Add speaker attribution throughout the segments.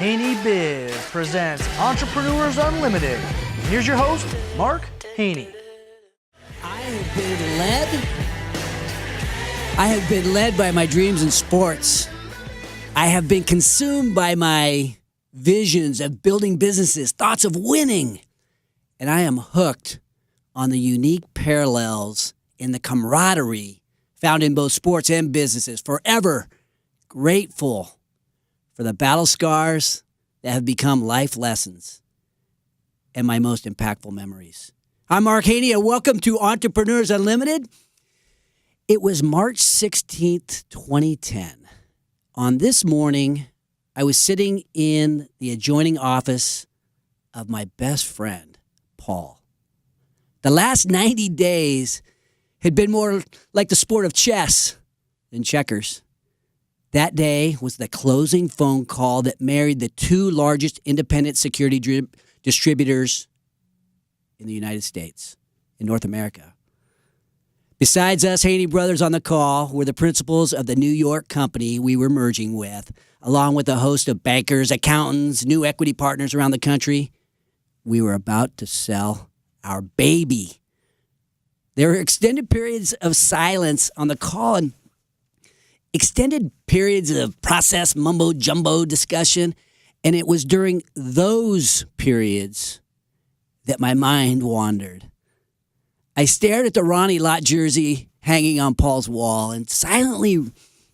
Speaker 1: Haney Biz presents Entrepreneurs Unlimited. Here's your host, Mark Haney.
Speaker 2: I have been led by my dreams in sports. I have been consumed by my visions of building businesses, thoughts of winning. And I am hooked on the unique parallels in the camaraderie found in both sports and businesses. Forever grateful for the battle scars that have become life lessons and my most impactful memories. I'm Mark Haney, and welcome to Entrepreneurs Unlimited. It was March 16th, 2010. On this morning, I was sitting in the adjoining office of my best friend, Paul. The last 90 days had been more like the sport of chess than checkers. That day was the closing phone call that married the two largest independent security distributors in the United States, in North America. Besides us Haney brothers on the call were the principals of the New York company we were merging with, along with a host of bankers, accountants, new equity partners around the country. We were about to sell our baby. There were extended periods of silence on the call and extended periods of process mumbo-jumbo discussion, and it was during those periods that my mind wandered. I stared at the Ronnie Lott jersey hanging on Paul's wall and silently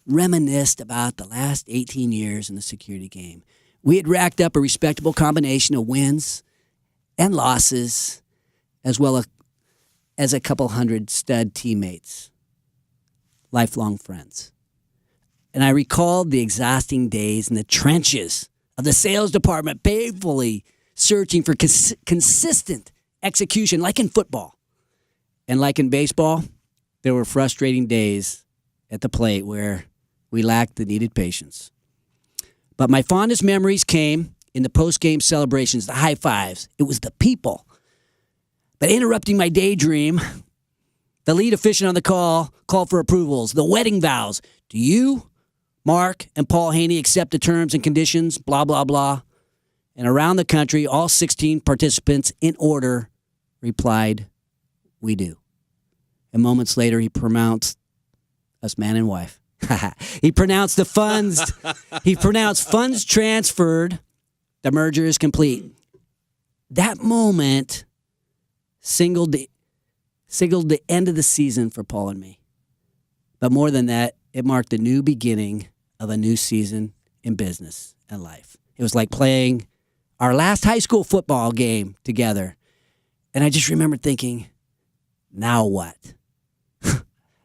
Speaker 2: reminisced about the last 18 years in the security game. We had racked up a respectable combination of wins and losses, as well as a couple hundred stud teammates, lifelong friends. And I recalled the exhausting days in the trenches of the sales department, painfully searching for consistent execution, like in football. And like in baseball, there were frustrating days at the plate where we lacked the needed patience. But my fondest memories came in the post-game celebrations, the high fives. It was the people. But interrupting my daydream, the lead officiant on the call called for approvals, the wedding vows. Do you, Mark, and Paul Haney accept the terms and conditions, blah, blah, blah? And around the country, all 16 participants in order replied, we do. And moments later, he pronounced us man and wife. He pronounced funds transferred. The merger is complete. That moment signaled the end of the season for Paul and me. But more than that, it marked the new beginning of a new season in business and life. It was like playing our last high school football game together. And I just remember thinking, now what?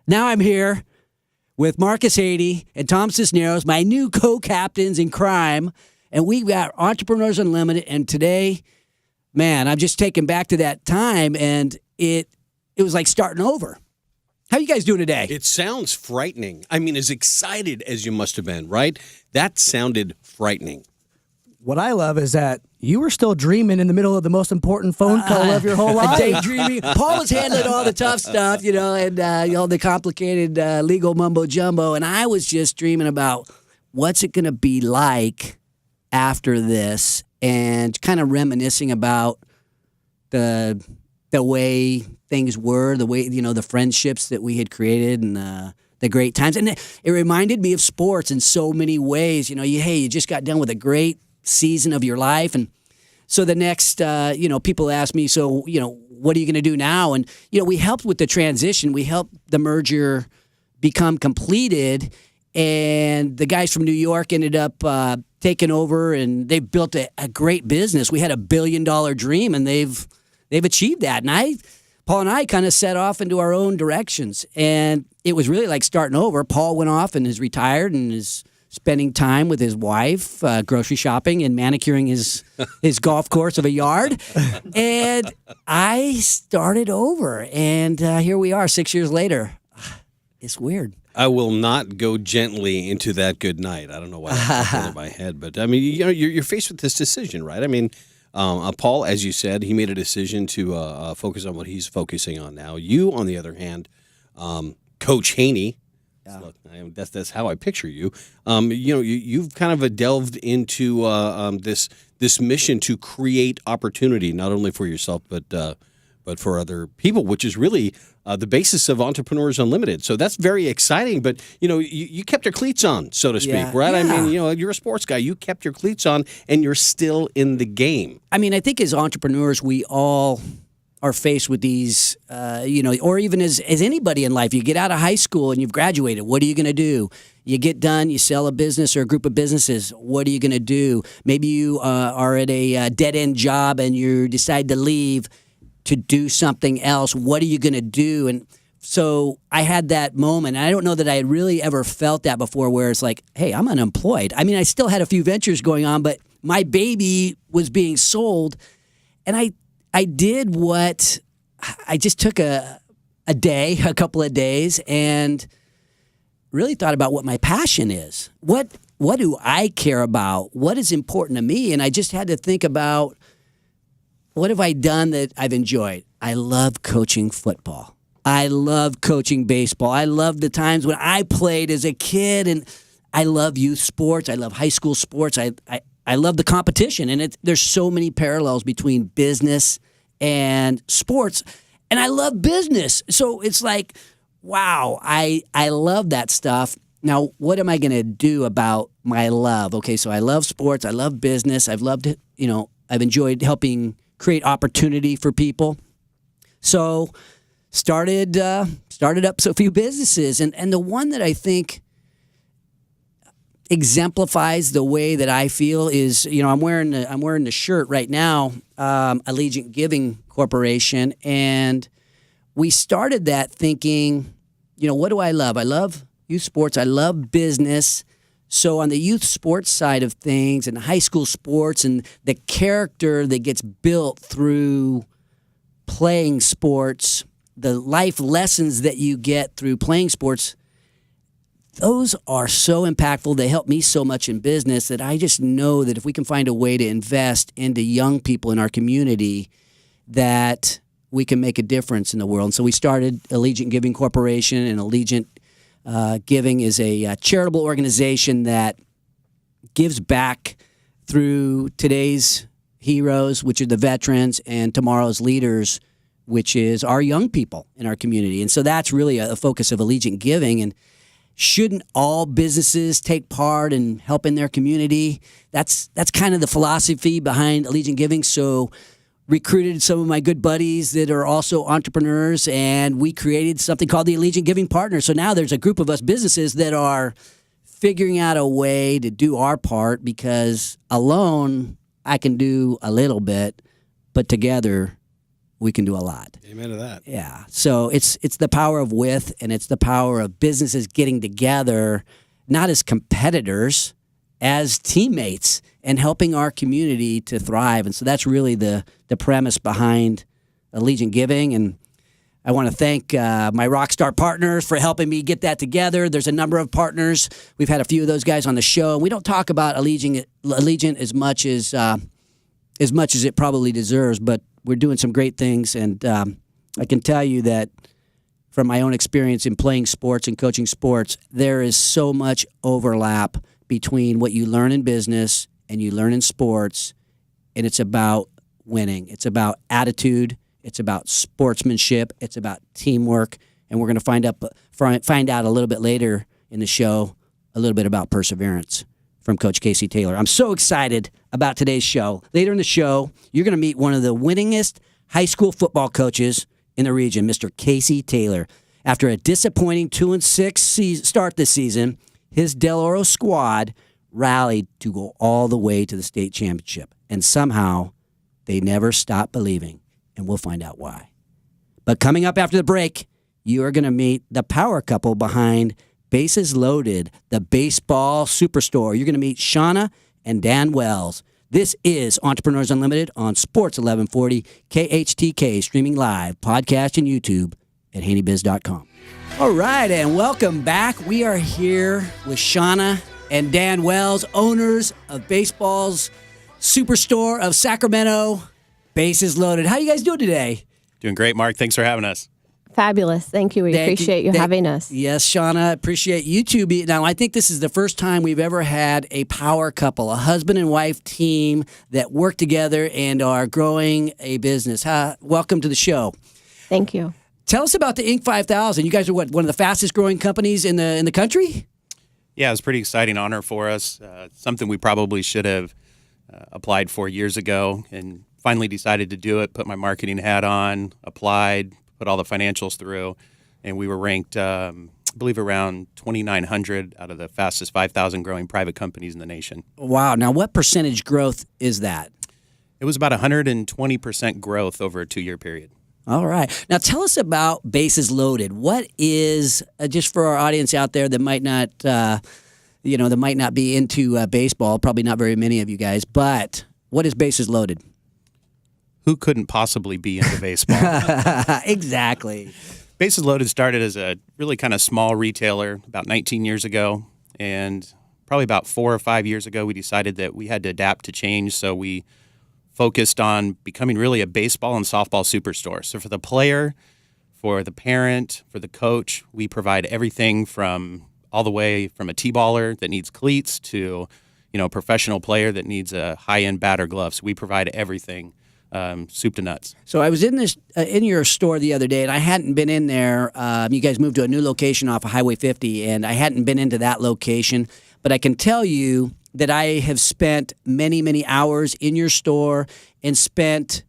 Speaker 2: Now I'm here with Marcus Haney and Tom Cisneros, my new co-captains in crime. And we've got Entrepreneurs Unlimited. And today, man, I'm just taken back to that time. And it was like starting over. How you guys doing today?
Speaker 3: It sounds frightening. I mean, as excited as you must have been, right? That sounded frightening.
Speaker 1: What I love is that you were still dreaming in the middle of the most important phone call of your whole life.
Speaker 2: Daydreaming. Paul was handling all the tough stuff, and all the complicated legal mumbo-jumbo, and I was just dreaming about what's it going to be like after this, and kind of reminiscing about the way things were, the way, the friendships that we had created and the great times. And it reminded me of sports in so many ways. You just got done with a great season of your life. And so the next, people ask me, so, what are you going to do now? And, we helped with the transition. We helped the merger become completed. And the guys from New York ended up taking over, and they've built a great business. We had $1 billion dream, and they've achieved that. And Paul and I kind of set off into our own directions. And it was really like starting over. Paul went off and is retired and is spending time with his wife, grocery shopping and manicuring his golf course of a yard. And I started over. And here we are 6 years later. It's weird.
Speaker 3: I will not go gently into that good night. I don't know why that's in my head. But, I mean, you're faced with this decision, right? I mean, Paul, as you said, he made a decision to focus on what he's focusing on now. You, on the other hand, Coach Haney, Look, that's how I picture you. You've kind of delved into this mission to create opportunity, not only for yourself but for other people, which is really the basis of Entrepreneurs Unlimited. So that's very exciting. But you kept your cleats on, so to speak, right?
Speaker 2: Yeah.
Speaker 3: I mean, you're a sports guy. You kept your cleats on, and you're still in the game.
Speaker 2: I mean, I think as entrepreneurs, we all are faced with these, or even as anybody in life, you get out of high school and you've graduated. What are you going to do? You get done, you sell a business or a group of businesses. What are you going to do? Maybe you are at a dead-end job and you decide to leave to do something else. What are you going to do? And so I had that moment. And I don't know that I had really ever felt that before, where it's like, hey, I'm unemployed. I mean, I still had a few ventures going on, but my baby was being sold. And I did what I just took a couple of days, and really thought about what my passion is. What do I care about? What is important to me? And I just had to think about, what have I done that I've enjoyed? I love coaching football. I love coaching baseball. I love the times when I played as a kid, and I love youth sports. I love high school sports. I love the competition, and there's so many parallels between business and sports, and I love business. So it's like, wow, I love that stuff. Now, what am I going to do about my love? Okay, so I love sports. I love business. I've enjoyed helping create opportunity for people. So started up a few businesses, and the one that I think exemplifies the way that I feel is, I'm wearing the shirt right now, Allegiant Giving Corporation, and we started that thinking, what do I love? I love youth sports. I love business. So on the youth sports side of things and high school sports and the character that gets built through playing sports, the life lessons that you get through playing sports, those are so impactful. They help me so much in business that I just know that if we can find a way to invest into young people in our community, that we can make a difference in the world. And so we started Allegiant Giving Corporation, and Allegiant Giving is a charitable organization that gives back through today's heroes, which are the veterans, and tomorrow's leaders, which is our young people in our community. And so that's really a focus of Allegiant Giving. And shouldn't all businesses take part in helping their community? That's kind of the philosophy behind Allegiant Giving. So recruited some of my good buddies that are also entrepreneurs, and we created something called the Allegiant Giving Partners. So now there's a group of us businesses that are figuring out a way to do our part, because alone I can do a little bit, but together we can do a lot.
Speaker 3: Amen to that.
Speaker 2: Yeah. So it's the power of with, and it's the power of businesses getting together, not as competitors, as teammates, and helping our community to thrive. And so that's really the premise behind Allegiant Giving. And I want to thank my Rockstar partners for helping me get that together. There's a number of partners. We've had a few of those guys on the show. And we don't talk about Allegiant as much as it probably deserves, but we're doing some great things. And I can tell you that from my own experience in playing sports and coaching sports, there is so much overlap between what you learn in business and you learn in sports, and it's about winning. It's about attitude. It's about sportsmanship. It's about teamwork. And we're going to find out a little bit later in the show a little bit about perseverance from Coach Casey Taylor. I'm so excited about today's show. Later in the show, you're going to meet one of the winningest high school football coaches in the region, Mr. Casey Taylor. After a disappointing 2-6 start this season, his Del Oro squad rallied to go all the way to the state championship. And somehow, they never stopped believing. And we'll find out why. But coming up after the break, you are going to meet the power couple behind Bases Loaded, the baseball superstore. You're going to meet Shauna and Dan Wells. This is Entrepreneurs Unlimited on Sports 1140 KHTK, streaming live, podcast, and YouTube at haneybiz.com. All right, and welcome back. We are here with Shauna and Dan Wells, owners of baseball's superstore of Sacramento, Bases Loaded. How you guys doing today?
Speaker 4: Doing great, Mark. Thanks for having us. Fabulous. Thank you. We appreciate you having us.
Speaker 2: Yes, Shauna, appreciate you two. Now, I think this is the first time we've ever had a power couple, a husband and wife team that work together and are growing a business. Welcome to the show.
Speaker 4: Thank you.
Speaker 2: Tell us about the Inc. 5000. You guys are one of the fastest growing companies in the country?
Speaker 5: Yeah, it's a pretty exciting honor for us. Something we probably should have applied for years ago, and finally decided to do it, put my marketing hat on, applied, put all the financials through, and we were ranked, I believe, around 2,900 out of the fastest 5,000 growing private companies in the nation.
Speaker 2: Wow. Now, what percentage growth is that?
Speaker 5: It was about 120% growth over a 2-year period.
Speaker 2: All right. Now, tell us about Bases Loaded. What is, just for our audience out there that might not, that might not be into baseball, probably not very many of you guys, but what is Bases Loaded?
Speaker 5: Who couldn't possibly be into baseball?
Speaker 2: Exactly.
Speaker 5: Bases Loaded started as a really kind of small retailer about 19 years ago, and probably about 4 or 5 years ago, we decided that we had to adapt to change, so we focused on becoming really a baseball and softball superstore. So for the player, for the parent, for the coach, we provide everything from all the way from a T-baller that needs cleats to, a professional player that needs a high-end bat or glove. So we provide everything. Soup to nuts.
Speaker 2: So I was in your store the other day, and I hadn't been in there. You guys moved to a new location off of Highway 50, and I hadn't been into that location. But I can tell you that I have spent many, many hours in your store and spent,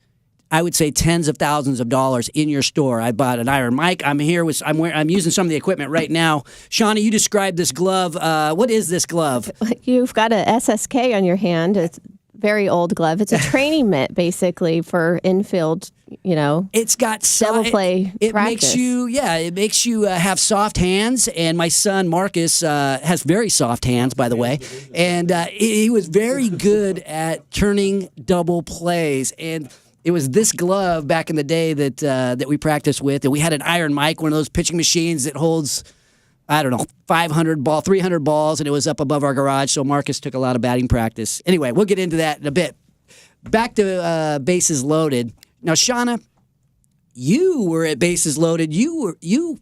Speaker 2: I would say, tens of thousands of dollars in your store. I bought an iron mic. I'm using some of the equipment right now. Shauna, you described this glove. What is this glove?
Speaker 4: You've got a SSK on your hand. It's very old glove. It's a training mitt, basically, for infield,
Speaker 2: It's got
Speaker 4: double play
Speaker 2: It
Speaker 4: practice.
Speaker 2: makes you have soft hands. And my son, Marcus, has very soft hands, by the way. And he was very good at turning double plays. And it was this glove back in the day that we practiced with. And we had an iron mic, one of those pitching machines that holds, 300 balls, and it was up above our garage, so Marcus took a lot of batting practice. Anyway, we'll get into that in a bit. Back to Bases Loaded. Now, Shauna, you were at Bases Loaded. You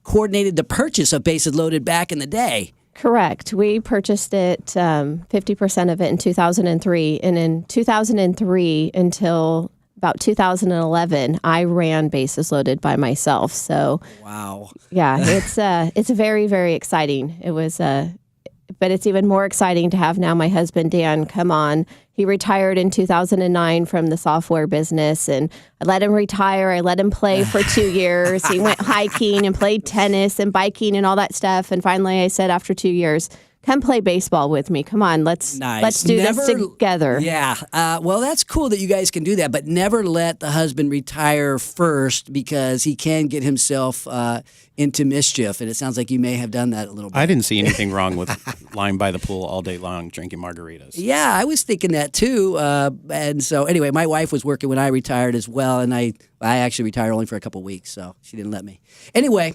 Speaker 2: coordinated the purchase of Bases Loaded back in the day.
Speaker 4: Correct. We purchased it, 50% of it in 2003, and in 2003 until about 2011, I ran Bases Loaded by myself. So,
Speaker 2: wow,
Speaker 4: yeah, it's very, very exciting. It was, but it's even more exciting to have now my husband Dan come on. He retired in 2009 from the software business, and I let him retire. I let him play for 2 years. He went hiking and played tennis and biking and all that stuff. And finally, I said, after 2 years, come play baseball with me. Come on, let's do this together.
Speaker 2: Yeah. Well, that's cool that you guys can do that, but never let the husband retire first because he can get himself into mischief. And it sounds like you may have done that a little bit.
Speaker 5: I didn't see anything wrong with lying by the pool all day long drinking margaritas.
Speaker 2: Yeah, I was thinking that too. And so anyway, my wife was working when I retired as well. And I actually retired only for a couple of weeks, so she didn't let me. Anyway.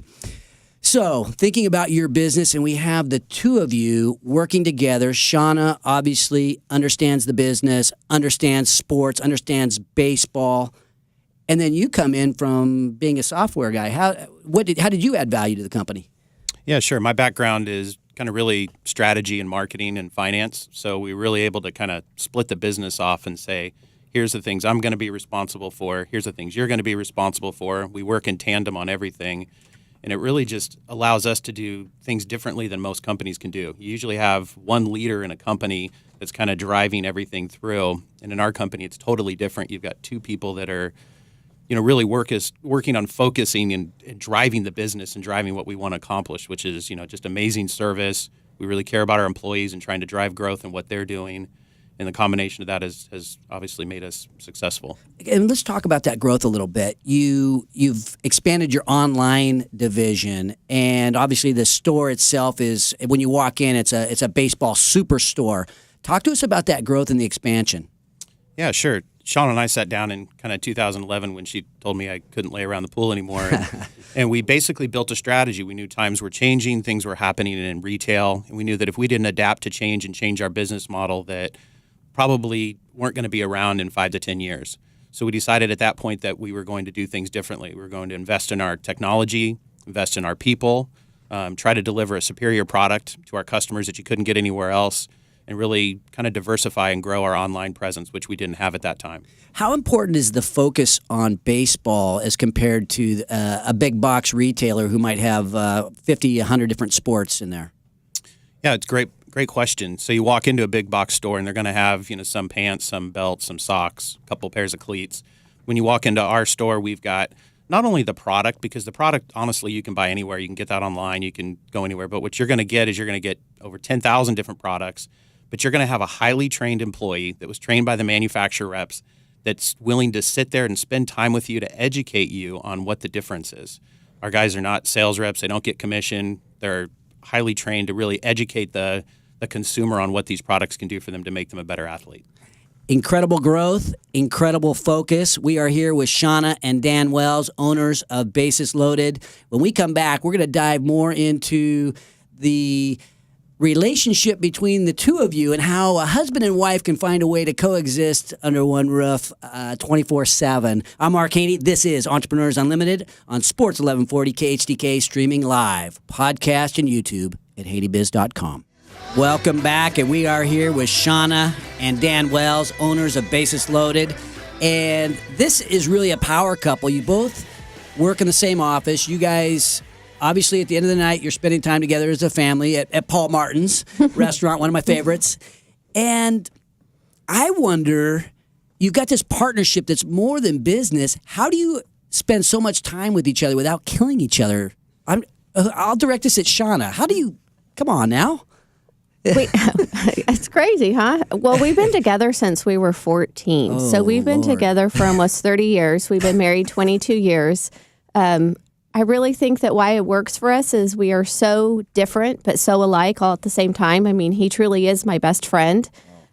Speaker 2: So, thinking about your business, and we have the two of you working together. Shauna obviously understands the business, understands sports, understands baseball, and then you come in from being a software guy. How did you add value to the company?
Speaker 5: Yeah, sure. My background is kind of really strategy and marketing and finance, so we were really able to kind of split the business off and say, here's the things I'm going to be responsible for, here's the things you're going to be responsible for. We work in tandem on everything. And it really just allows us to do things differently than most companies can do. You usually have one leader in a company that's kind of driving everything through. And in our company, it's totally different. You've got two people that are, really working on focusing and driving the business and driving what we want to accomplish, which is, just amazing service. We really care about our employees and trying to drive growth and what they're doing. And the combination of that has obviously made us successful.
Speaker 2: And let's talk about that growth a little bit. You've expanded your online division, and obviously the store itself is, when you walk in, it's a baseball superstore. Talk to us about that growth and the expansion.
Speaker 5: Yeah, sure. Sean and I sat down in kind of 2011 when she told me I couldn't lay around the pool anymore. And we basically built a strategy. We knew times were changing, things were happening in retail, and we knew that if we didn't adapt to change and change our business model, that probably weren't going to be around in 5 to 10 years. So we decided at that point that we were going to do things differently. We were going to invest in our technology, invest in our people, try to deliver a superior product to our customers that you couldn't get anywhere else, and really kind of diversify and grow our online presence, which we didn't have at that time.
Speaker 2: How important is the focus on baseball as compared to a big box retailer who might have 50, 100 different sports in there?
Speaker 5: Yeah, it's great question. So you walk into a big box store and they're going to have, some pants, some belts, some socks, a couple pairs of cleats. When you walk into our store, we've got not only the product, because the product, honestly, you can buy anywhere. You can get that online. You can go anywhere. But what you're going to get is you're going to get over 10,000 different products. But you're going to have a highly trained employee that was trained by the manufacturer reps that's willing to sit there and spend time with you to educate you on what the difference is. Our guys are not sales reps. They don't get commission. They're highly trained to really educate the consumer on what these products can do for them to make them a better athlete.
Speaker 2: Incredible growth, incredible focus. We are here with Shauna and Dan Wells, owners of Bases Loaded. When we come back, we're going to dive more into the relationship between the two of you and how a husband and wife can find a way to coexist under one roof 24/7. I'm Mark Haney. This is Entrepreneurs Unlimited on Sports 1140 KHDK, streaming live, podcast, and YouTube at HaneyBiz.com. Welcome back, and we are here with Shauna and Dan Wells, owners of Bases Loaded. And this is really a power couple. You both work in the same office. You guys, obviously, at the end of the night, you're spending time together as a family at Paul Martin's restaurant, one of my favorites. And I wonder, you've got this partnership that's more than business. How do you spend so much time with each other without killing each other? I'll direct this at Shauna. How do you, come on now.
Speaker 4: It's crazy, huh? Well, we've been together since we were 14. So we've been together for almost 30 years. We've been married 22 years. I really think that why it works for us is we are so different, but so alike all at the same time. I mean, he truly is my best friend.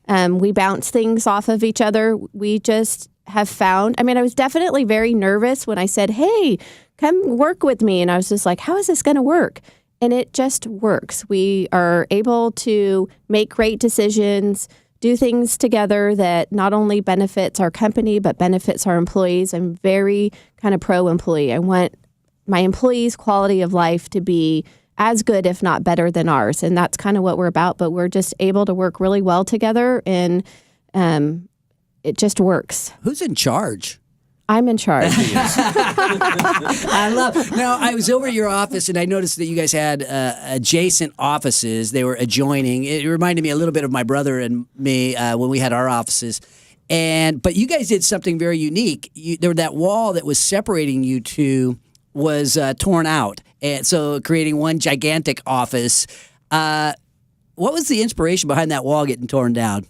Speaker 4: We bounce things off of each other. We just have found, I was definitely very nervous when I said, hey, come work with me. And I was just like, how is this going to work? And it just works. We are able to make great decisions, do things together that not only benefits our company, but benefits our employees. I'm very kind of pro-employee. I want my employees' quality of life to be as good, if not better than ours. And that's kind of what we're about. But we're just able to work really well together, and it just works.
Speaker 2: Who's in charge?
Speaker 4: I'm in charge.
Speaker 2: I love. Now, I was over at your office and I noticed that you guys had adjacent offices. They were adjoining. It reminded me a little bit of my brother and me when we had our offices. But you guys did something very unique. That wall that was separating you two was torn out, and so creating one gigantic office. What was the inspiration behind that wall getting torn down?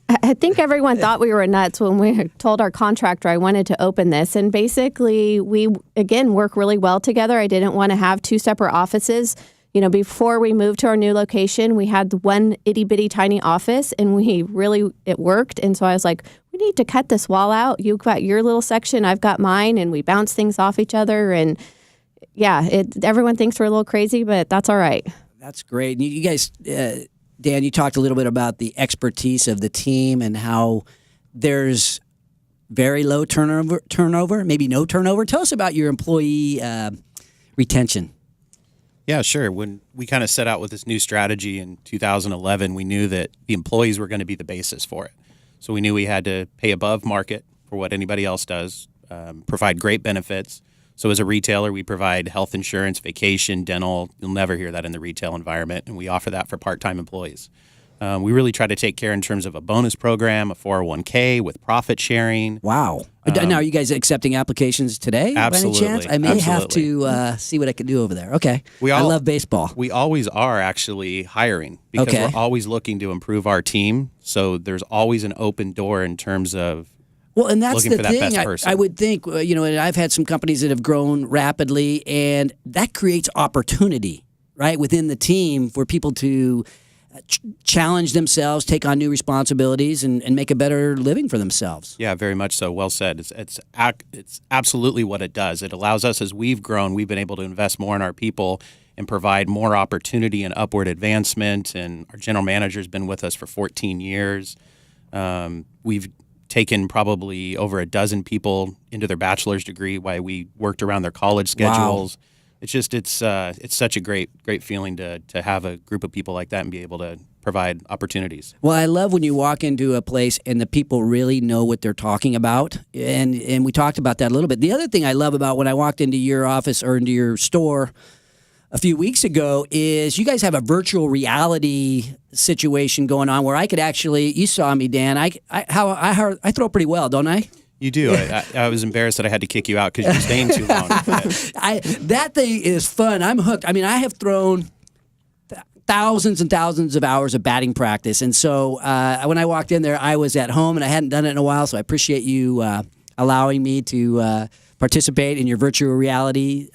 Speaker 4: I think everyone thought we were nuts when we told our contractor I wanted to open this. And basically, we, again, work really well together. I didn't want to have two separate offices. Before we moved to our new location, we had one itty-bitty tiny office, and it worked. And so I was like, we need to cut this wall out. You've got your little section, I've got mine, and we bounce things off each other. And yeah, everyone thinks we're a little crazy, but that's all right.
Speaker 2: That's great. You guys... Dan, you talked a little bit about the expertise of the team and how there's very low turnover, maybe no turnover. Tell us about your employee retention.
Speaker 5: Yeah, sure. When we kind of set out with this new strategy in 2011, we knew that the employees were going to be the basis for it. So we knew we had to pay above market for what anybody else does, provide great benefits. So as a retailer, we provide health insurance, vacation, dental. You'll never hear that in the retail environment, and we offer that for part-time employees. We really try to take care in terms of a bonus program, a 401k with profit sharing.
Speaker 2: Wow. Now, are you guys accepting applications today?
Speaker 5: Absolutely.
Speaker 2: By any chance? I may have to see what I can do over there. Okay. I love baseball.
Speaker 5: We always are actually hiring because we're always looking to improve our team. So there's always an open door in terms of
Speaker 2: well, and that's
Speaker 5: looking
Speaker 2: the
Speaker 5: for that
Speaker 2: thing.
Speaker 5: best person.
Speaker 2: I would think, and I've had some companies that have grown rapidly, and that creates opportunity, right, within the team for people to challenge themselves, take on new responsibilities, and make a better living for themselves.
Speaker 5: Yeah, very much so. Well said. It's absolutely what it does. It allows us, as we've grown, we've been able to invest more in our people and provide more opportunity and upward advancement. And our general manager has been with us for 14 years. We've taken probably over a dozen people into their bachelor's degree while we worked around their college schedules.
Speaker 2: Wow.
Speaker 5: It's such a great feeling to have a group of people like that and be able to provide opportunities.
Speaker 2: Well, I love when you walk into a place and the people really know what they're talking about, and we talked about that a little bit. The other thing I love about when I walked into your office or into your store a few weeks ago is you guys have a virtual reality situation going on where I could actually. You saw me, Dan. I throw pretty well, don't I?
Speaker 5: You do. I was embarrassed that I had to kick you out because you were staying too long.
Speaker 2: That thing is fun. I'm hooked. I mean, I have thrown thousands and thousands of hours of batting practice. And so when I walked in there, I was at home and I hadn't done it in a while. So I appreciate you allowing me to participate in your virtual reality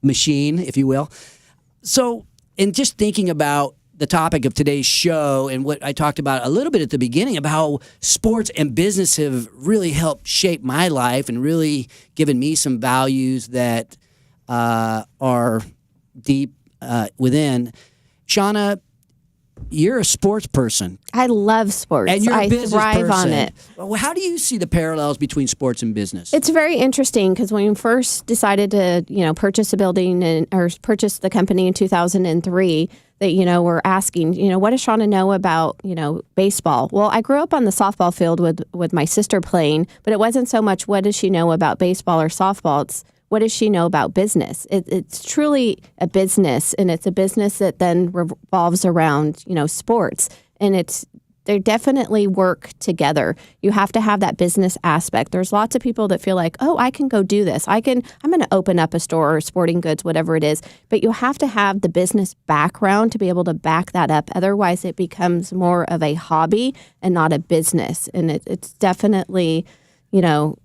Speaker 2: machine, if you will. So in just thinking about the topic of today's show and what I talked about a little bit at the beginning about how sports and business have really helped shape my life and really given me some values that are deep within. Shauna, you're a sports person.
Speaker 4: I love sports.
Speaker 2: And you're a business
Speaker 4: thrive
Speaker 2: person.
Speaker 4: on it.
Speaker 2: Well, how do you see the parallels between sports and business?
Speaker 4: It's very interesting because when we first decided to, purchase a building or purchase the company in 2003, that, we're asking, what does Shauna know about, baseball? Well, I grew up on the softball field with my sister playing, but it wasn't so much what does she know about baseball or softball. It's what does she know about business? It's truly a business, and it's a business that then revolves around, sports. And they definitely work together. You have to have that business aspect. There's lots of people that feel like, oh, I can go do this. I'm going to open up a store or sporting goods, whatever it is. But you have to have the business background to be able to back that up. Otherwise, it becomes more of a hobby and not a business. And it's definitely, you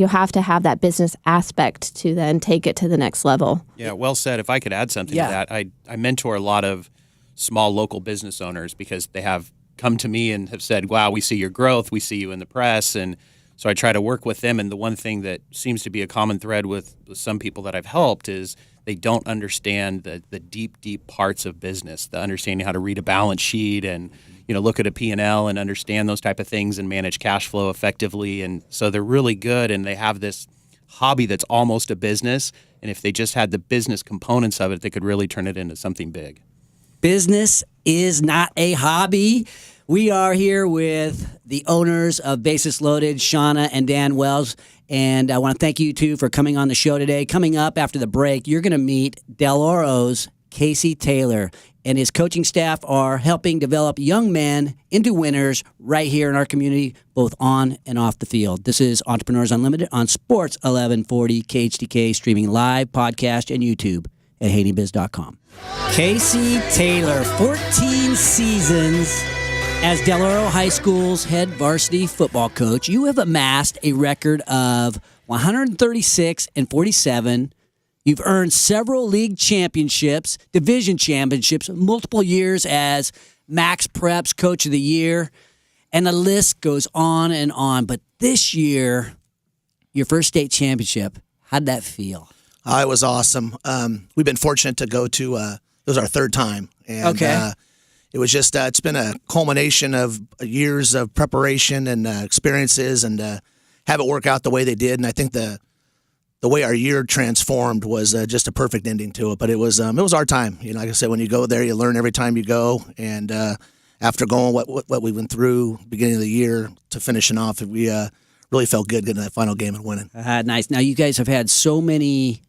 Speaker 4: have to have that business aspect to then take it to the next level.
Speaker 5: Yeah, well said. If I could add something to that, I mentor a lot of small local business owners because they have come to me and have said, wow, we see your growth, we see you in the press. And so I try to work with them. And the one thing that seems to be a common thread with some people that I've helped is they don't understand the deep, deep parts of business, the understanding how to read a balance sheet and look at a P&L and understand those type of things and manage cash flow effectively. And so they're really good, and they have this hobby that's almost a business. And if they just had the business components of it, they could really turn it into something big.
Speaker 2: Business is not a hobby. We are here with the owners of Bases Loaded, Shauna and Dan Wells. And I want to thank you, two, for coming on the show today. Coming up after the break, you're going to meet Del Oro's Casey Taylor. And his coaching staff are helping develop young men into winners right here in our community, both on and off the field. This is Entrepreneurs Unlimited on Sports 1140 KHTK, streaming live, podcast, and YouTube at HaneyBiz.com. Casey Taylor, 14 seasons as Del Oro High School's head varsity football coach. You have amassed a record of 136-47. You've earned several league championships, division championships, multiple years as Max Preps Coach of the Year, and the list goes on and on. But this year, your first state championship, how'd that feel?
Speaker 6: It was awesome. We've been fortunate to go to, it was our third time. And, it was just, it's been a culmination of years of preparation and experiences and have it work out the way they did. And I think the way our year transformed was just a perfect ending to it. But it was our time. Like I said, when you go there, you learn every time you go. And after going what we went through beginning of the year to finishing off, we really felt good getting that final game and winning.
Speaker 2: Nice. Now, you guys have had so many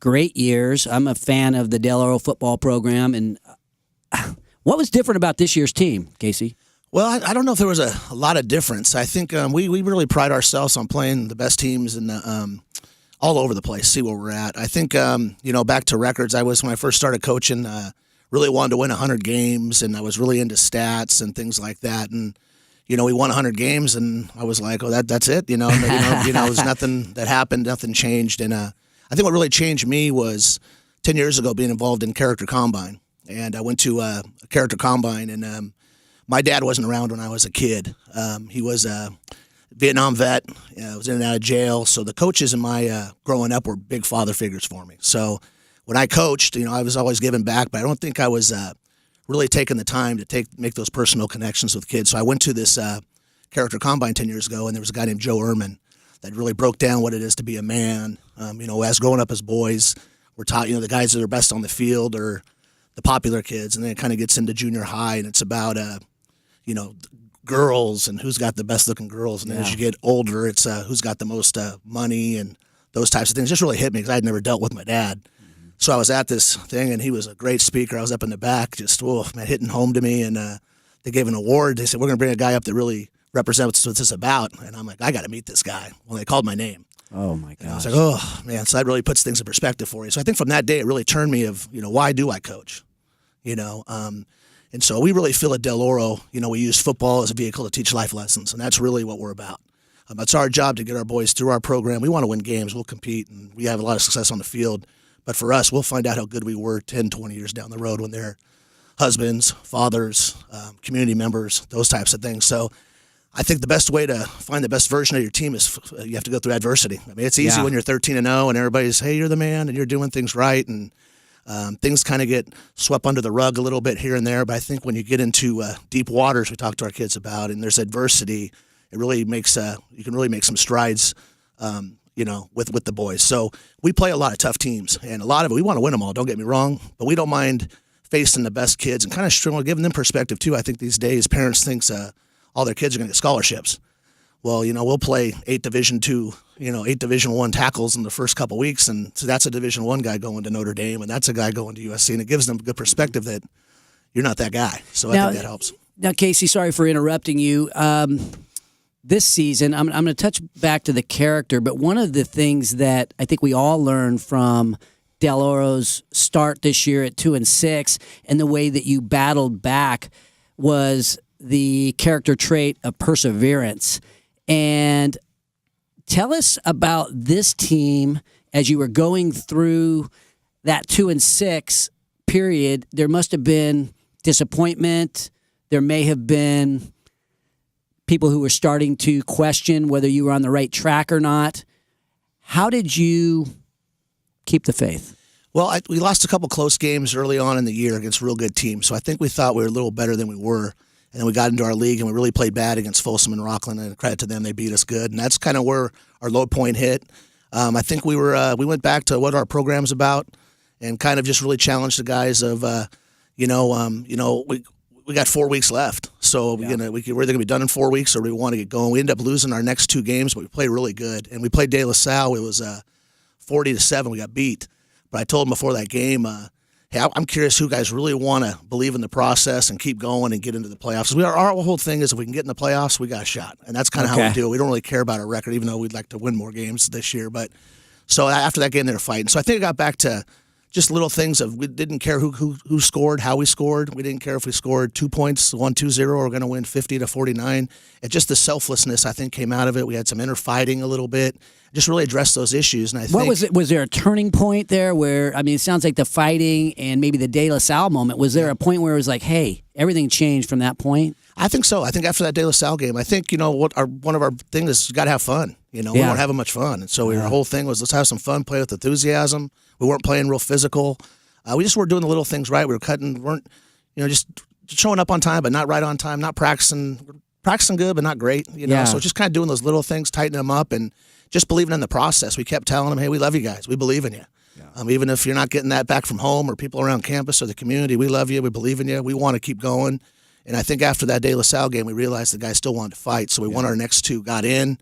Speaker 2: great years. I'm a fan of the Del Oro football program. And what was different about this year's team, Casey?
Speaker 6: Well, I don't know if there was a lot of difference. I think we really pride ourselves on playing the best teams in the all over the place, see where we're at. I think, back to records, when I first started coaching, really wanted to win 100 games, and I was really into stats and things like that. And, we won 100 games, and I was like, oh, that's it. It was nothing that happened, nothing changed. And I think what really changed me was 10 years ago being involved in Character Combine. And I went to a Character Combine, and my dad wasn't around when I was a kid. He was Vietnam vet, was in and out of jail. So the coaches in my growing up were big father figures for me. So when I coached, I was always giving back, but I don't think I was really taking the time to make those personal connections with kids. So I went to this character combine 10 years ago, and there was a guy named Joe Ehrman that really broke down what it is to be a man. As growing up as boys, we're taught, the guys that are best on the field are the popular kids, and then it kind of gets into junior high, and it's about, girls and who's got the best looking girls. And then as you get older, it's who's got the most money and those types of things. It just really hit me because I had never dealt with my dad. So I was at this thing, and he was a great speaker. I was up in the back, just hitting home to me. And they gave an award. They said, we're going to bring a guy up that really represents what this is about. And I'm like, I got to meet this guy. Well, they called my name.
Speaker 2: Oh, my gosh.
Speaker 6: I was like, oh, man. So that really puts things in perspective for you. So I think from that day, it really turned me of, why do I coach? And so we really feel at Del Oro, we use football as a vehicle to teach life lessons, and that's really what we're about. It's our job to get our boys through our program. We want to win games. We'll compete, and we have a lot of success on the field. But for us, we'll find out how good we were 10, 20 years down the road when they're husbands, fathers, community members, those types of things. So I think the best way to find the best version of your team is you have to go through adversity. I mean, it's easy when you're 13-0 and everybody's, hey, you're the man and you're doing things right, and things kind of get swept under the rug a little bit here and there. But I think when you get into deep waters, we talk to our kids about, and there's adversity, it really makes you can really make some strides, with the boys. So we play a lot of tough teams, and a lot of it we want to win them all. Don't get me wrong, but we don't mind facing the best kids and kind of giving them perspective too. I think these days parents think all their kids are going to get scholarships. Well, we'll play 8 Division I tackles in the first couple weeks, and so that's a Division I guy going to Notre Dame, and that's a guy going to USC, and it gives them good perspective that you're not that guy. So I think that helps.
Speaker 2: Now, Casey, sorry for interrupting you. This season, I'm going to touch back to the character, but one of the things that I think we all learned from Del Oro's start this year at 2-6, and the way that you battled back, was the character trait of perseverance. And tell us about this team as you were going through that 2-6 period. There must have been disappointment. There may have been people who were starting to question whether you were on the right track or not. How did you keep the faith?
Speaker 6: Well, we lost a couple close games early on in the year against real good teams, so I think we thought we were a little better than we were. And then we got into our league, and we really played bad against Folsom and Rockland, and credit to them, they beat us good. And that's kind of where our low point hit. I think we went back to what our program's about and kind of just really challenged the guys of, we got 4 weeks left. So we're either going to be done in 4 weeks or we want to get going. We ended up losing our next 2 games, but we played really good. And we played De La Salle. It was 40-7. We got beat. But I told them before that game, hey, I'm curious who guys really want to believe in the process and keep going and get into the playoffs. Our whole thing is if we can get in the playoffs, we got a shot. And that's kind of how we do it. We don't really care about our record, even though we'd like to win more games this year. But so after that game, they were fighting. So I think it got back to just little things of we didn't care who scored, how we scored. We didn't care if we scored 2 points, 1-2-0, or we're going to win 50-49. It just the selflessness, I think, came out of it. We had some inner fighting a little bit. Just really addressed those issues. And I think,
Speaker 2: what was it? Was there a turning point there where, it sounds like the fighting and maybe the De La Salle moment, was there a point where it was like, hey, everything changed from that point?
Speaker 6: I think so. I think after that De La Salle game, I think, one of our things is you got to have fun. We weren't having much fun. And so our whole thing was let's have some fun, play with enthusiasm. We weren't playing real physical. We just were doing the little things right. We weren't just showing up on time, but not right on time, not practicing good, but not great. So just kind of doing those little things, tightening them up, and just believing in the process. We kept telling them, hey, we love you guys. We believe in you. Yeah. Even if you're not getting that back from home or people around campus or the community, we love you. We believe in you. We want to keep going. And I think after that De La Salle game, we realized the guys still wanted to fight. So we won our next 2, got in,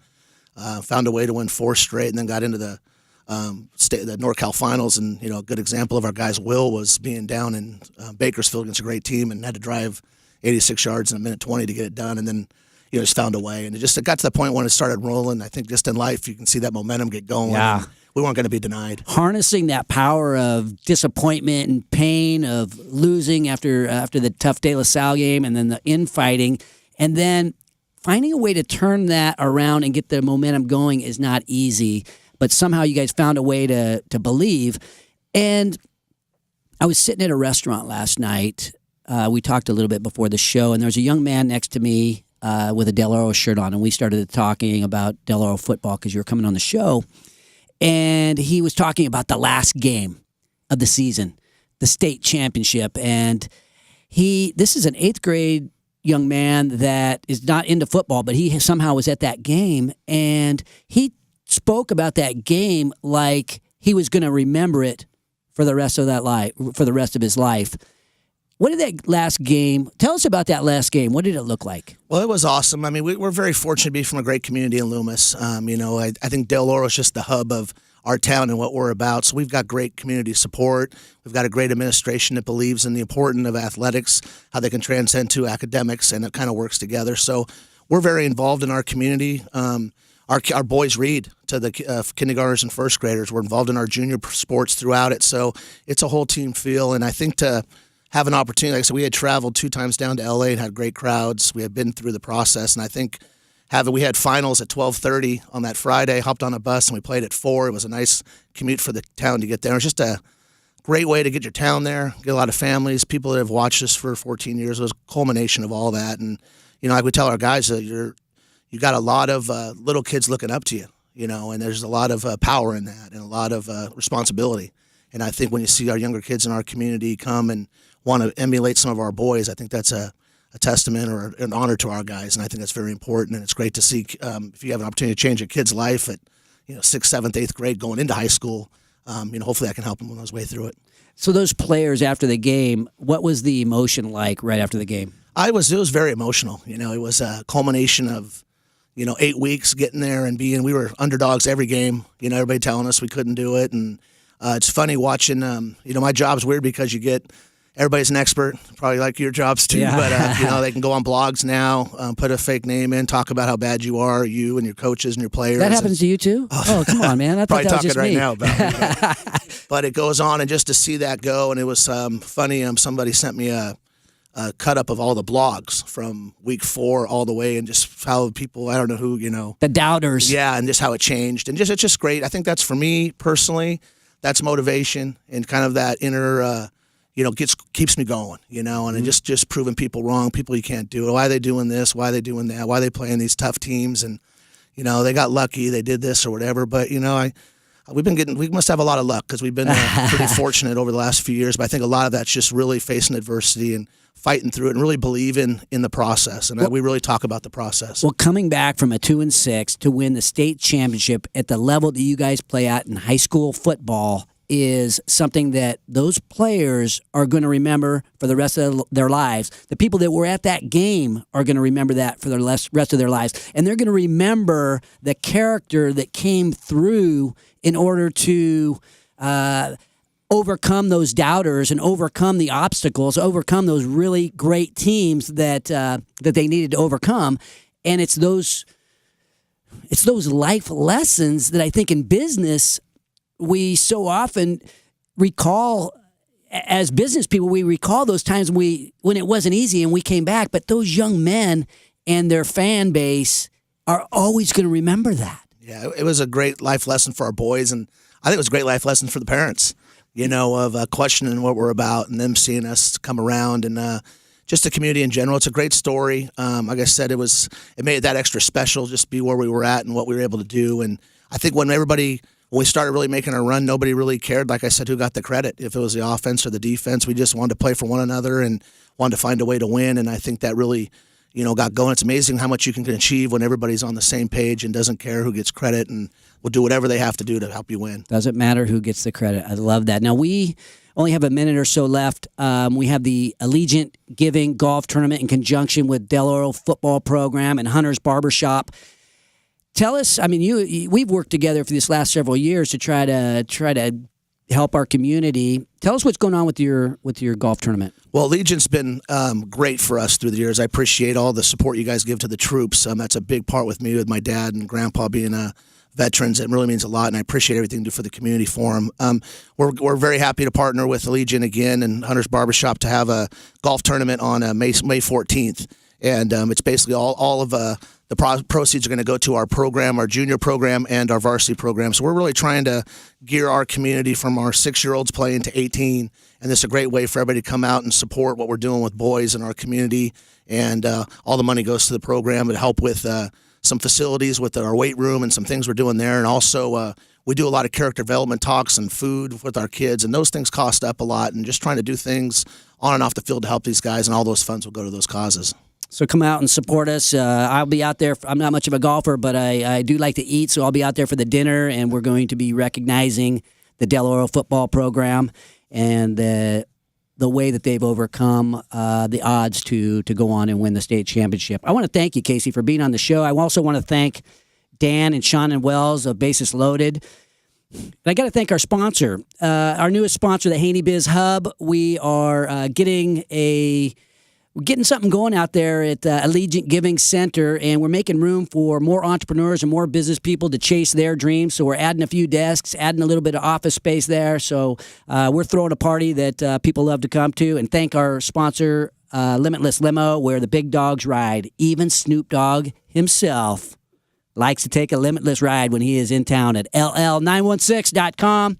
Speaker 6: found a way to win 4 straight, and then got into the NorCal finals. And, a good example of our guys' will was being down in Bakersfield against a great team and had to drive 86 yards in a minute 20 to get it done. And then, just found a way. And it got to the point when it started rolling. I think just in life, you can see that momentum get going. Yeah. We weren't going to be denied.
Speaker 2: Harnessing that power of disappointment and pain of losing after the tough De La Salle game and then the infighting, and then finding a way to turn that around and get the momentum going is not easy. But somehow you guys found a way to believe. And I was sitting at a restaurant last night. We talked a little bit before the show, and there was a young man next to me with a Del Oro shirt on, and we started talking about Del Oro football because you were coming on the show. And he was talking about the last game of the season, the state championship. And this is an 8th grade young man that is not into football, but he somehow was at that game, and he spoke about that game like he was going to remember it for the rest of his life. What did that last game? Tell us about that last game. What did it look like?
Speaker 6: Well, it was awesome. I mean, we're very fortunate to be from a great community in Loomis. I think Del Oro is just the hub of our town and what we're about. So we've got great community support. We've got a great administration that believes in the importance of athletics, how they can transcend to academics, and it kind of works together. So we're very involved in our community. Our boys read to the kindergartners and first graders. We're involved in our junior sports throughout it. So it's a whole team feel. And I think to have an opportunity, like I said, we had traveled 2 times down to LA and had great crowds. We had been through the process. And I think we had finals at 12:30 on that Friday, hopped on a bus, and we played at 4. It was a nice commute for the town to get there. It was just a great way to get your town there, get a lot of families, people that have watched us for 14 years. It was a culmination of all that. And, like we tell our guys, you got a lot of little kids looking up to you, and there's a lot of power in that and a lot of responsibility. And I think when you see our younger kids in our community come and want to emulate some of our boys, I think that's a testament or an honor to our guys, and I think that's very important. And it's great to see if you have an opportunity to change a kid's life at 6th, 7th, 8th grade going into high school. Hopefully I can help him on his way through it.
Speaker 2: So those players after the game, what was the emotion like right after the game?
Speaker 6: It was very emotional. It was a culmination of 8 weeks getting there and we were underdogs every game. Everybody telling us we couldn't do it, and it's funny watching. My job's weird because you get. Everybody's an expert, probably like your jobs too,
Speaker 2: yeah.
Speaker 6: But they can go on blogs now, put a fake name in, talk about how bad you are, you and your coaches and your players.
Speaker 2: That happens to you too? Oh, come on, man. I thought
Speaker 6: probably
Speaker 2: that was
Speaker 6: talking
Speaker 2: just
Speaker 6: right
Speaker 2: me.
Speaker 6: now about it. But it goes on, and just to see that go, and it was funny. Somebody sent me a cut up of all the blogs from week 4 all the way, and just how people, I don't know who,
Speaker 2: the doubters.
Speaker 6: Yeah, and just how it changed, and it's just great. I think that's for me personally. That's motivation and kind of that inner. Keeps me going, and it just proving people wrong, people you can't do it. Why are they doing this? Why are they doing that? Why are they playing these tough teams? And, they got lucky, they did this or whatever. But, we must have a lot of luck because we've been pretty fortunate over the last few years. But I think a lot of that's just really facing adversity and fighting through it and really believing in the process. And we really talk about the process.
Speaker 2: Well, coming back from a 2-6 to win the state championship at the level that you guys play at in high school football is something that those players are going to remember for the rest of their lives. The people that were at that game are going to remember that for the rest of their lives. And they're going to remember the character that came through in order to overcome those doubters and overcome the obstacles, overcome those really great teams that they needed to overcome. And it's those life lessons that I think in business we so often recall. As business people, we recall those times when it wasn't easy and we came back, but those young men and their fan base are always going to remember that.
Speaker 6: Yeah, it was a great life lesson for our boys, and I think it was a great life lesson for the parents, of questioning what we're about and them seeing us come around, and just the community in general. It's a great story. Like I said, it made it that extra special just to be where we were at and what we were able to do. And I think when we started really making our run, nobody really cared, like I said, who got the credit. If it was the offense or the defense, we just wanted to play for one another and wanted to find a way to win. And I think that really, got going. It's amazing how much you can achieve when everybody's on the same page and doesn't care who gets credit and will do whatever they have to do to help you win.
Speaker 2: Doesn't matter who gets the credit. I love that. Now, we only have a minute or so left. We have the Allegiant Giving Golf Tournament in conjunction with Del Oro Football Program and Hunter's Barbershop. Tell us, we've worked together for these last several years to try to help our community. Tell us what's going on with your golf tournament.
Speaker 6: Well, Allegiant's been great for us through the years. I appreciate all the support you guys give to the troops. That's a big part with me, with my dad and grandpa being veterans. It really means a lot, and I appreciate everything you do for the community for them. We're very happy to partner with Allegiant again and Hunter's Barbershop to have a golf tournament on May 14th. And it's basically all of the proceeds are going to go to our program, our junior program, and our varsity program. So we're really trying to gear our community from our 6-year-olds playing to 18. And this is a great way for everybody to come out and support what we're doing with boys in our community. And all the money goes to the program to help with some facilities with our weight room and some things we're doing there. And also we do a lot of character development talks and food with our kids. And those things cost up a lot. And just trying to do things on and off the field to help these guys. And all those funds will go to those causes.
Speaker 2: So come out and support us. I'll be out there. I'm not much of a golfer, but I do like to eat, so I'll be out there for the dinner, and we're going to be recognizing the Del Oro football program and the way that they've overcome the odds to go on and win the state championship. I want to thank you, Casey, for being on the show. I also want to thank Dan and Sean and Wells of Basis Loaded. And I got to thank our sponsor, our newest sponsor, the Haney Biz Hub. We are getting something going out there at Allegiant Giving Center, and we're making room for more entrepreneurs and more business people to chase their dreams. So we're adding a few desks, adding a little bit of office space there. So we're throwing a party that people love to come to. And thank our sponsor, Limitless Limo, where the big dogs ride. Even Snoop Dogg himself likes to take a Limitless ride when he is in town at ll916.com.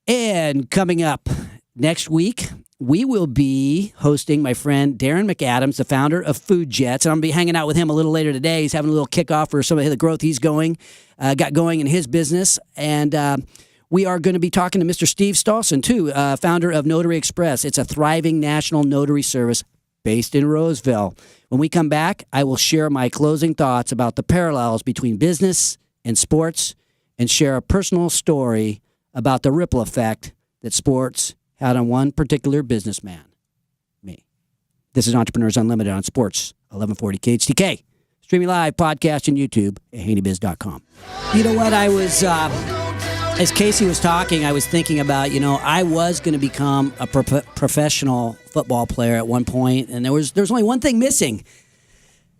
Speaker 2: And coming up next week, we will be hosting my friend Darren McAdams, the founder of Food Jets. And I'm going to be hanging out with him a little later today. He's having a little kickoff for some of the growth he's got going in his business. And we are going to be talking to Mr. Steve Stolson, too, founder of Notary Express. It's a thriving national notary service based in Roseville. When we come back, I will share my closing thoughts about the parallels between business and sports and share a personal story about the ripple effect that sports had on one particular businessman, me. This is Entrepreneurs Unlimited on Sports 1140 KHTK. Streaming live, podcast, and YouTube at haneybiz.com. You know what? I was, as Casey was talking, I was thinking about, I was going to become a professional football player at one point, and there was only one thing missing.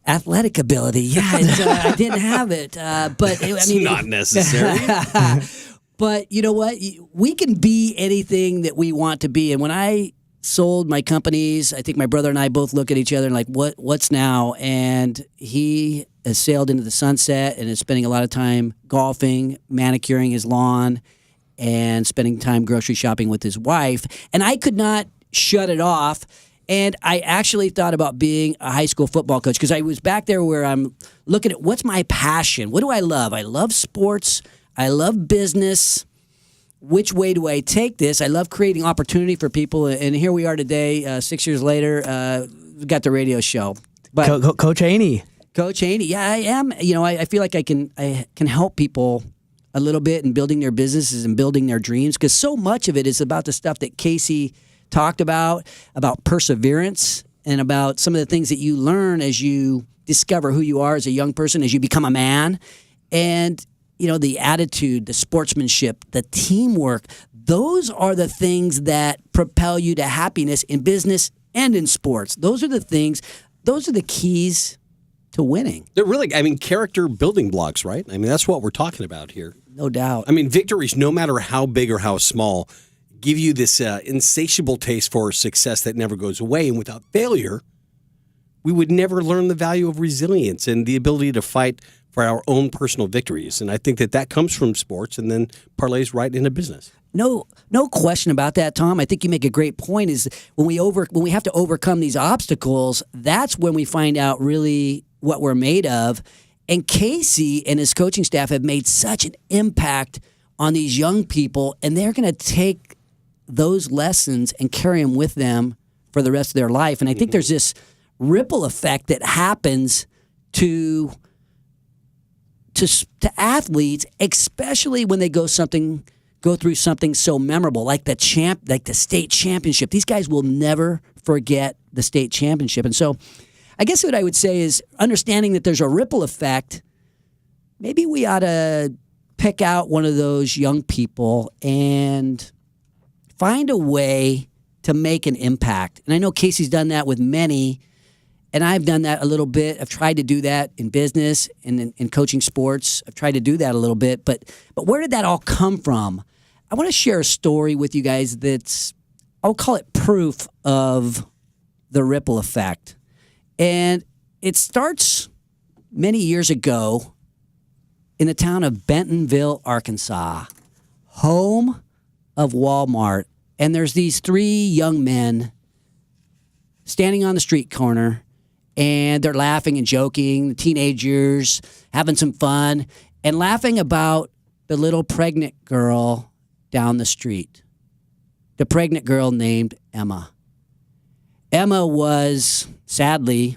Speaker 2: Athletic ability. Yeah, I didn't have it. But
Speaker 3: It's not necessary.
Speaker 2: But you know what? We can be anything that we want to be. And when I sold my companies, I think my brother and I both look at each other and like, what's now? And he has sailed into the sunset and is spending a lot of time golfing, manicuring his lawn, and spending time grocery shopping with his wife. And I could not shut it off. And I actually thought about being a high school football coach because I was back there where I'm looking at what's my passion? What do I love? I love sports. I love business. Which way do I take this? I love creating opportunity for people. And here we are today, 6 years later, we've got the radio show. But
Speaker 1: Coach Haney.
Speaker 2: Coach Haney, yeah, I am. I feel like I can help people a little bit in building their businesses and building their dreams because so much of it is about the stuff that Casey talked about perseverance and about some of the things that you learn as you discover who you are as a young person, as you become a man. And, the attitude, the sportsmanship, the teamwork, those are the things that propel you to happiness in business and in sports. Those are the things, those are the keys to winning.
Speaker 3: They're really, character building blocks, right? That's what we're talking about here.
Speaker 2: No doubt.
Speaker 3: Victories, no matter how big or how small, give you this insatiable taste for success that never goes away. And without failure, we would never learn the value of resilience and the ability to fight for our own personal victories. And I think that comes from sports and then parlays right into business.
Speaker 2: No question about that, Tom. I think you make a great point is when we have to overcome these obstacles, that's when we find out really what we're made of. And Casey and his coaching staff have made such an impact on these young people, and they're going to take those lessons and carry them with them for the rest of their life. And I think there's this ripple effect that happens to athletes, especially when they go through something so memorable like the state championship. These guys will never forget the state championship. And so I guess what I would say is understanding that there's a ripple effect, maybe we ought to pick out one of those young people and find a way to make an impact. And I know Casey's done that with many, and I've done that a little bit. I've tried to do that in business and in coaching sports. I've tried to do that a little bit. But where did that all come from? I want to share a story with you guys that's, I'll call it proof of the ripple effect. And it starts many years ago in the town of Bentonville, Arkansas, home of Walmart. And there's these three young men standing on the street corner, and they're laughing and joking, the teenagers having some fun, and laughing about the little pregnant girl down the street. The pregnant girl named Emma. Emma was, sadly,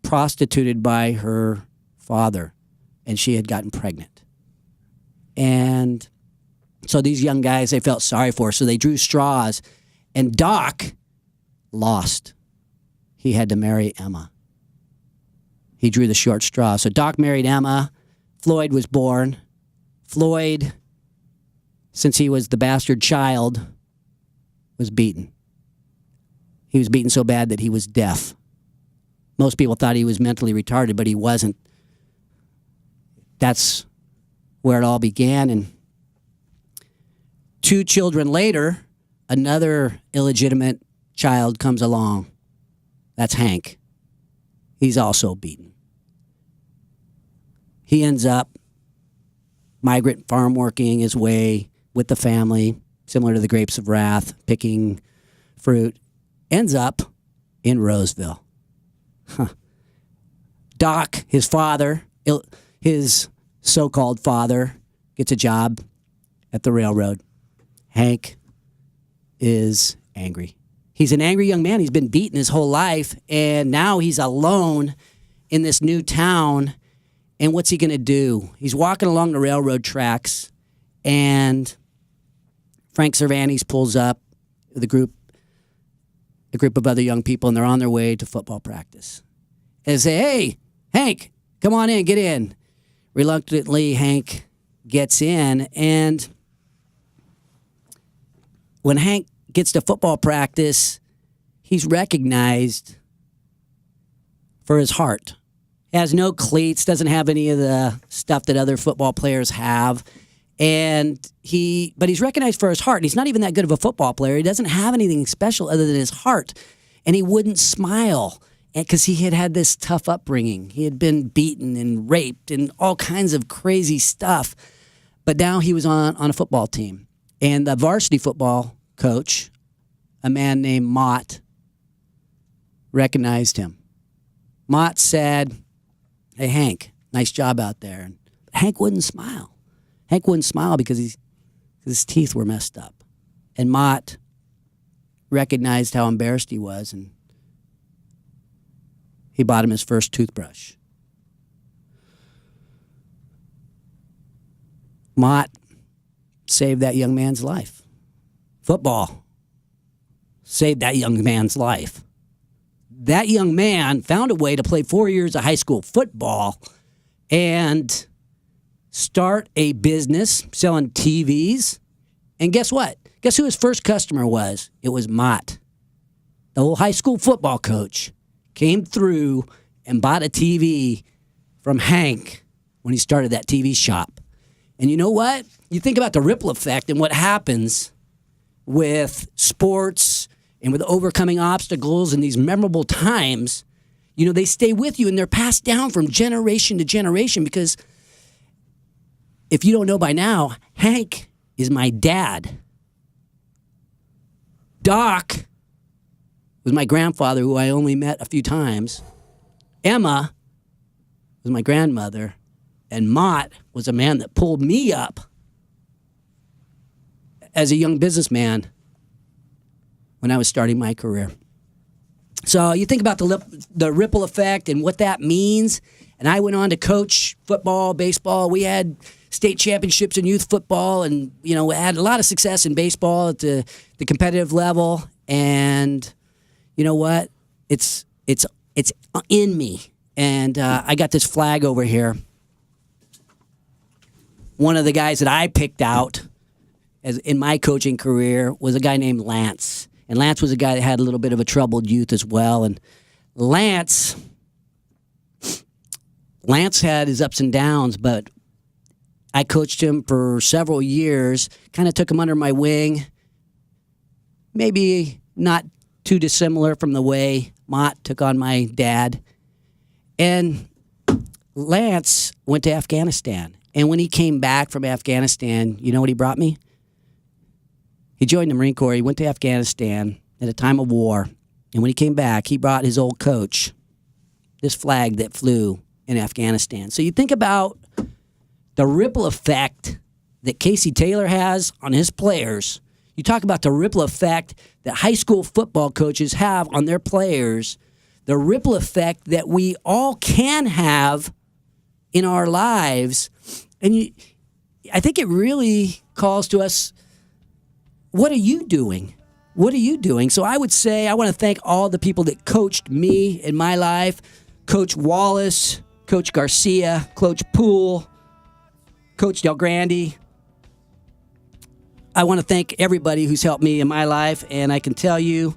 Speaker 2: prostituted by her father, and she had gotten pregnant. And so these young guys, they felt sorry for her, so they drew straws. And Doc lost. He had to marry Emma. He drew the short straw. So Doc married Emma. Floyd was born. Floyd, since he was the bastard child, was beaten. He was beaten so bad that he was deaf. Most people thought he was mentally retarded, but he wasn't. That's where it all began. And 2 children later, another illegitimate child comes along. That's Hank. He's also beaten. He ends up migrant farm working his way with the family, similar to the Grapes of Wrath, picking fruit. Ends up in Roseville. Doc, his father, his so-called father, gets a job at the railroad. Hank is angry. He's an angry young man. He's been beaten his whole life, and now he's alone in this new town. And what's he going to do? He's walking along the railroad tracks, and Frank Cervantes pulls up with a group of other young people, and they're on their way to football practice. And they say, "Hey, Hank, come on in, get in." Reluctantly, Hank gets in, and when Hank gets to football practice, he's recognized for his heart. He has no cleats, doesn't have any of the stuff that other football players have. But he's recognized for his heart. He's not even that good of a football player. He doesn't have anything special other than his heart. And he wouldn't smile because he had this tough upbringing. He had been beaten and raped and all kinds of crazy stuff. But now he was on a football team. And the varsity football coach, a man named Mott, recognized him. Mott said, "Hey, Hank, nice job out there." And Hank wouldn't smile. Hank wouldn't smile because his teeth were messed up. And Mott recognized how embarrassed he was, and he bought him his first toothbrush. Mott saved that young man's life. Football saved that young man's life. That young man found a way to play 4 years of high school football and start a business selling TVs. And guess what? Guess who his first customer was? It was Mott. The old high school football coach came through and bought a TV from Hank when he started that TV shop. And you know what? You think about the ripple effect and what happens with sports and with overcoming obstacles and these memorable times. You know, they stay with you and they're passed down from generation to generation because if you don't know by now, Hank is my dad. Doc was my grandfather, who I only met a few times. Emma was my grandmother. And Mott was a man that pulled me up as a young businessman when I was starting my career. So you think about the ripple effect and what that means. And I went on to coach football, baseball. We had state championships in youth football, and we had a lot of success in baseball at the competitive level. And you know what? It's in me. And I got this flag over here. One of the guys that I picked out as in my coaching career was a guy named Lance. And Lance was a guy that had a little bit of a troubled youth as well. And Lance had his ups and downs, but I coached him for several years, kind of took him under my wing. Maybe not too dissimilar from the way Mott took on my dad. And Lance went to Afghanistan. And when he came back from Afghanistan, you know what he brought me? He joined the Marine Corps. He went to Afghanistan at a time of war. And when he came back, he brought his old coach this flag that flew in Afghanistan. So you think about the ripple effect that Casey Taylor has on his players. You talk about the ripple effect that high school football coaches have on their players. the ripple effect that we all can have in our lives. And I think it really calls to us, what are you doing? What are you doing? So I would say I want to thank all the people that coached me in my life. Coach Wallace, Coach Garcia, Coach Poole, Coach Del Grande. I want to thank everybody who's helped me in my life, and I can tell you,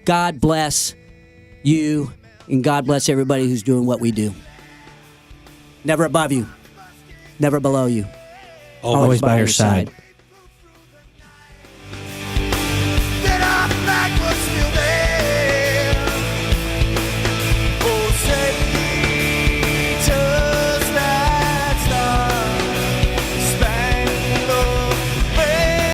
Speaker 2: God bless you, and God bless everybody who's doing what we do. Never above you, never below you.
Speaker 1: Always by your side.